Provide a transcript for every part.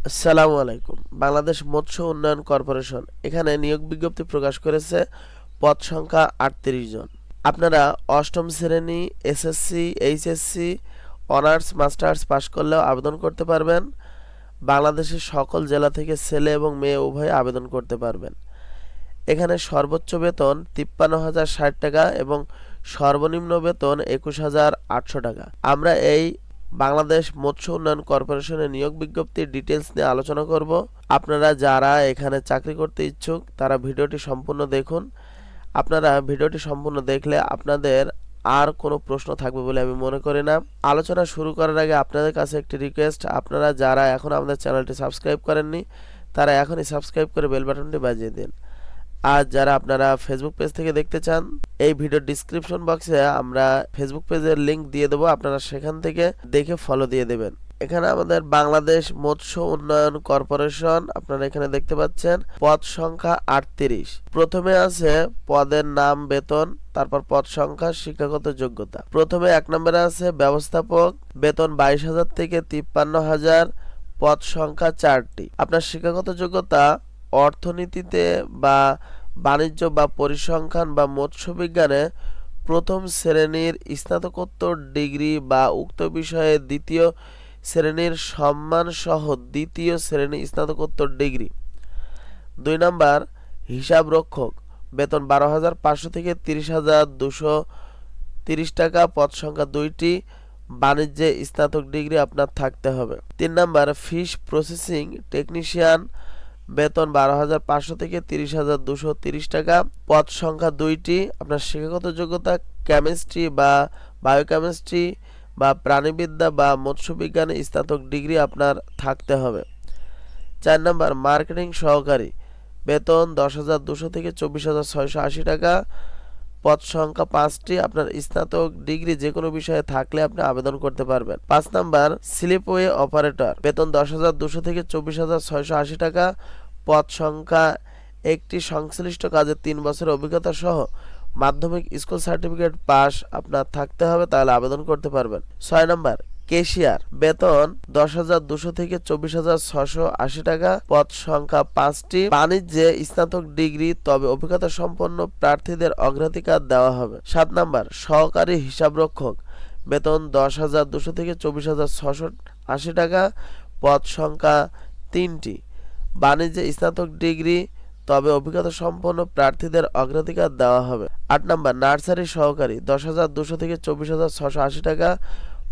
আসসালামু আলাইকুম। বাংলাদেশ মৎস্য উন্নয়ন কর্পোরেশন এখানে নিয়োগ বিজ্ঞপ্তি প্রকাশ করেছে। পদ সংখ্যা ৩৮ জন। আপনারা অষ্টম শ্রেণী, এসএসসি, এইচএসসি, অনার্স, মাস্টার্স পাশ করলেও আবেদন করতে পারবেন। বাংলাদেশের সকল জেলা থেকে ছেলে এবং মেয়ে উভয়ে আবেদন করতে পারবেন। এখানে সর্বোচ্চ বেতন ৫৩,০৬০ টাকা এবং সর্বনিম্ন বেতন ২১,৮০০ টাকা। আমরা এই বাংলাদেশ মৎস্য উন্নয়ন কর্পোরেশনের নিয়োগ বিজ্ঞপ্তির ডিটেলস নিয়ে আলোচনা করব। আপনারা যারা এখানে চাকরি করতে ইচ্ছুক তারা ভিডিওটি সম্পূর্ণ দেখুন। আপনারা ভিডিওটি সম্পূর্ণ দেখলে আপনাদের আর কোনো প্রশ্ন থাকবে বলে আমি মনে করি না। আলোচনা শুরু করার আগে আপনাদের কাছে একটি রিকোয়েস্ট, আপনারা যারা এখন আমাদের চ্যানেলটি সাবস্ক্রাইব করেননি তারা এখনই সাবস্ক্রাইব করে বেল বাটনটি বাজিয়ে দিন। আর যারা আপনারা ফেসবুক পেজ থেকে দেখতে চান, এই ভিডিওর ডিসক্রিপশন বক্সে আমরা ফেসবুক পেজের লিংক দিয়ে দেবো, আপনারা সেখান থেকে দেখে ফলো দিয়ে দেবেন। এখানে আমাদের বাংলাদেশ মৎস্য উন্নয়ন কর্পোরেশন আপনারা এখানে দেখতে পাচ্ছেন। পদ সংখ্যা ৩৮। প্রথমে আছে পদের নাম, বেতন, তারপর পদ সংখ্যা, শিক্ষাগত যোগ্যতা। প্রথমে ১ নম্বরে আছে ব্যবস্থাপক, বেতন ২২,০০০ থেকে ৫৩,০০০, পদ সংখ্যা ৪টি। আপনার শিক্ষাগত যোগ্যতা অর্থনীতিতে বা বাণিজ্য বা পরিসংখ্যান বা মৎস্য বিজ্ঞানে প্রথম শ্রেণীর স্নাতকোত্তর ডিগ্রি বা উক্ত বিষয়ে দ্বিতীয় শ্রেণীর সম্মানসহ দ্বিতীয় শ্রেণী স্নাতকোত্তর ডিগ্রি। ২ নম্বর হিসাবরক্ষক, বেতন ১২,৫০০ থেকে ৩০,২৩০ টাকা, পদ সংখ্যা ২টি, বাণিজ্যে স্নাতক ডিগ্রি আপনার থাকতে হবে। ৩ নম্বর ফিশ প্রসেসিং টেকনিশিয়ান, বেতন ১২,৫০০ থেকে ৩০,২৩০ টাকা, পদ সংখ্যা ২টি। আপনার শিক্ষাগত যোগ্যতা কেমিস্ট্রি বা বায়োকেমিস্ট্রি বা প্রাণীবিদ্যা বা মৎস্যবিজ্ঞানে স্নাতক ডিগ্রি আপনার থাকতে হবে। ৪ নম্বর মার্কেটিং সহকারী, বেতন ১০,২০০ থেকে ২৪,৬৮০ টাকা, পদ সংখ্যা ৫টি। আপনার স্নাতক ডিগ্রি যে কোনো বিষয়ে থাকলে আপনি আবেদন করতে পারবেন। ৫ নম্বর স্লিপওয়ে অপারেটর, বেতন ১০,২০০ থেকে ২৪,৬৮০ টাকা, পদ সংখ্যা ১টি। সংশ্লিষ্ট কাজে ৩ বছরের অভিজ্ঞতা সহ মাধ্যমিক স্কুল সার্টিফিকেট পাস আপনার থাকতে হবে, তাহলে আবেদন করতে পারবেন। ৬ নম্বর কেশিয়ার, বেতন ১০,২০০ থেকে ২৪,৬৮০ টাকা, পদ সংখ্যা ৫টি। বাণিজ্যে স্নাতক ডিগ্রি, তবে অভিজ্ঞতা সম্পন্ন প্রার্থীদের অগ্রাধিকার দেওয়া হবে। ৭ নম্বর সহকারী হিসাবরক্ষক, বেতন ১০,২০০ থেকে ২৪,৬৮০ টাকা, পদ সংখ্যা ৩টি। বাণিজ্যে স্নাতক ডিগ্রি, তবে অভিজ্ঞতা সম্পন্ন প্রার্থীদের অগ্রাধিকার দেওয়া হবে। ৮ নম্বর নার্সারি সহকারী, ১০,২০০ থেকে ২৪,৬৮০ টাকা,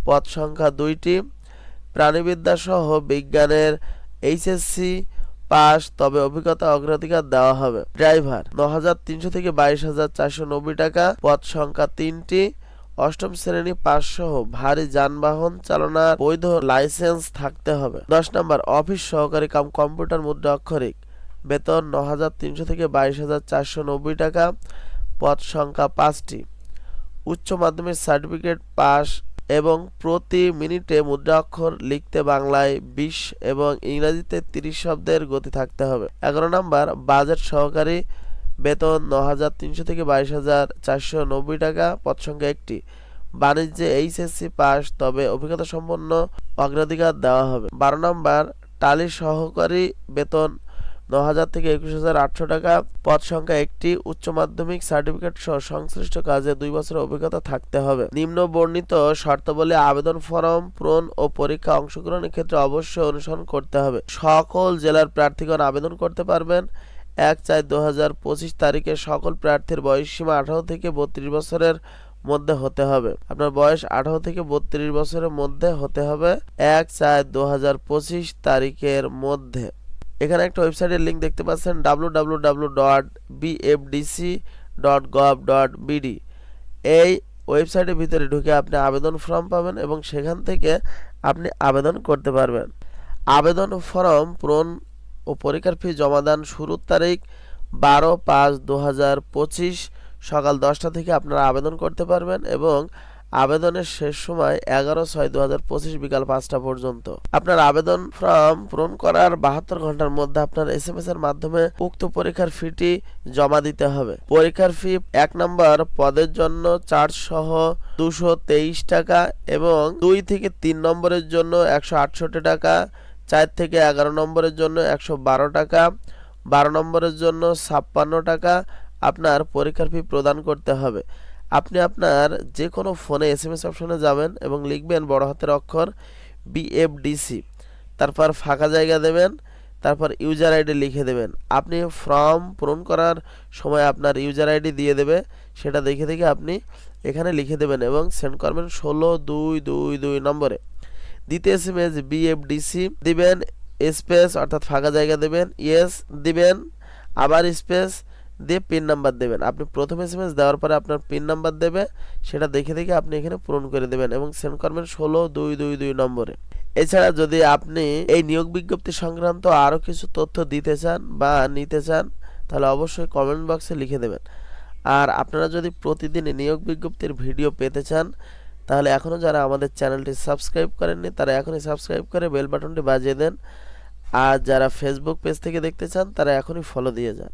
পদ সংখ্যা ২টি। প্রাণীবিদ্যা সহ বিজ্ঞানের এইচএসসি পাস, তবে অভিজ্ঞতা অগ্রাধিকার দেওয়া হবে। ড্রাইভার ৯,৩০০ থেকে ২২,৪৯০ টাকা, পদ সংখ্যা ৩টি। অষ্টম শ্রেণী পাস সহ ভারী যানবাহন চালানোর বৈধ লাইসেন্স থাকতে হবে। ১০ নম্বর অফিস সহকারী কাম কম্পিউটার মুদ্রা অক্ষরিক, বেতন ৯,৩০০ থেকে ২২,৪৯০ টাকা, পদ সংখ্যা ৫টি। উচ্চ মাধ্যমিক সার্টিফিকেট পাস এবং প্রতি মিনিটে মুদ্রা অক্ষর লিখতে বাংলায় ২০ এবং ইংরেজিতে ৩০ শব্দের গতি থাকতে হবে। ১১ নম্বর বাজেট সহকারী, বেতন ৯,৩০০ থেকে ২২,৪৯০ টাকা, পদ সংখ্যা ১টি। বাণিজ্যে এইচএসসি পাস, তবে অভিজ্ঞতা সম্পন্ন অগ্রাধিকার দেওয়া হবে। ১২ নম্বর টালি সহকারী, বেতন ৯,০০০ থেকে ২১,৮০০ টাকা, পদ সংখ্যা ১টি। উচ্চ মাধ্যমিক সার্টিফিকেট সহ সংশ্লিষ্ট কাজে ২ বছরের অভিজ্ঞতা থাকতে হবে। নিম্ন বর্ণিত শর্তাবলী আবেদন ফরম পূরণ ও পরীক্ষা অংশগ্রহণের ক্ষেত্রে অবশ্যই অনুসরণ করতে হবে। সকল জেলার প্রার্থীগণ আবেদন করতে পারবেন। ১/৪/২০২৫ তারিখে সকল প্রার্থীর বয়সসীমা ১৮ থেকে ৩২ বছরের মধ্যে হতে হবে। আপনার বয়স ১৮ থেকে ৩২ বছরের মধ্যে হতে হবে ১/৪/২০২৫ তারিখের মধ্যে। এখানে একটা ওয়েবসাইটের লিংক দেখতে পাচ্ছেন www.bfdc.gov.bd। এই ওয়েবসাইটের ভিতরে ঢুকে আপনি আবেদন ফর্ম পাবেন এবং সেখান থেকে আপনি আবেদন করতে পারবেন। আবেদন ফর্ম পূরণ ও পরীক্ষার ফি জমাদান শুরুর তারিখ ১২/৫/২০২৫ সকাল ১০টা থেকে আপনারা আবেদন করতে পারবেন এবং আবেদনের শেষ সময় ১১/৬/২০২৫ বিকাল ৫টা পর্যন্ত। আপনার আবেদন ফর্ম পূরণ করার ৭২ ঘন্টার মধ্যে আপনার এসএমএস এর মাধ্যমে উক্ত পরীক্ষার ফিটি জমা দিতে হবে। পরীক্ষার ফি ১ নম্বর পদের জন্য চার্জ সহ ২২৩ টাকা এবং ২ থেকে ৩ নম্বরের জন্য ১৬৮ টাকা, 4 থেকে 11 নম্বরের জন্য 112 টাকা, 12 নম্বরের জন্য 56 টাকা আপনার পরীক্ষার ফি প্রদান করতে হবে। আপনি আপনার যে কোনো ফোনে এসএমএস অপশনে যাবেন এবং লিখবেন বড় হাতের অক্ষর বিএফডিসি, তারপর ফাঁকা জায়গা দেবেন, তারপর ইউজার আইডি লিখে দেবেন। আপনি ফর্ম পূরণ করার সময় আপনার ইউজার আইডি দিয়ে দেবে, সেটা দেখে দেখে আপনি এখানে লিখে দেবেন এবং সেন্ড করবেন 16222 নম্বরে। দ্বিতীয় এসএমএস বিএফডিসি দিবেন, স্পেস অর্থাৎ ফাঁকা জায়গা দেবেন, ইয়েস দিবেন, আবার স্পেস দিয়ে পিন নাম্বার দেবেন। আপনি প্রথম এসএমএস দেওয়ার পরে আপনার পিন নাম্বার দেবে, সেটা দেখে দেখে আপনি এখানে পূরণ করে দেবেন এবং সেন্ড করবেন 16222 নম্বরে। এছাড়া যদি আপনি এই নিয়োগ বিজ্ঞপ্তি সংক্রান্ত আরও কিছু তথ্য দিতে চান বা নিতে চান তাহলে অবশ্যই কমেন্ট বক্সে লিখে দেবেন। আর আপনারা যদি প্রতিদিন নিয়োগ বিজ্ঞপ্তির ভিডিও পেতে চান তাহলে এখনও যারা আমাদের চ্যানেলটি সাবস্ক্রাইব করেননি তারা এখনই সাবস্ক্রাইব করে বেল বাটনটি বাজিয়ে দেন। আর যারা ফেসবুক পেজ থেকে দেখতে চান তারা এখনই ফলো দিয়ে যান।